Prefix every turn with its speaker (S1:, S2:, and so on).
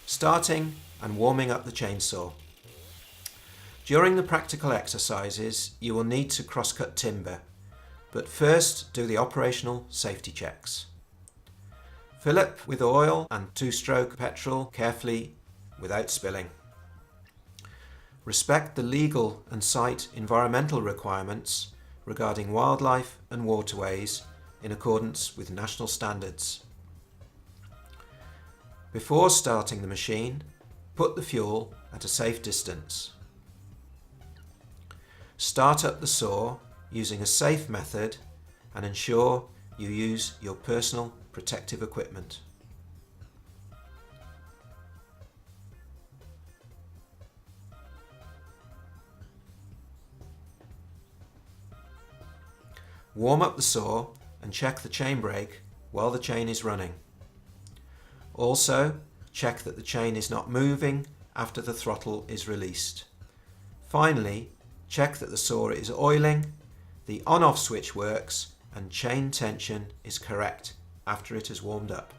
S1: Starting and warming up the chainsaw. During the practical exercises, you will need to cross-cut timber, but first do the operational safety checks. Fill up with oil and 2-stroke petrol carefully without spilling. Respect the legal and site environmental requirements regarding wildlife and waterways in accordance with national standards. Before starting the machine, put the fuel at a safe distance. Start up the saw using a safe method and ensure you use your personal protective equipment. Warm up the saw and check the chain brake while the chain is running. Also, check that the chain is not moving after the throttle is released. Finally, check that the saw is oiling, the on-off switch works, and chain tension is correct after it has warmed up.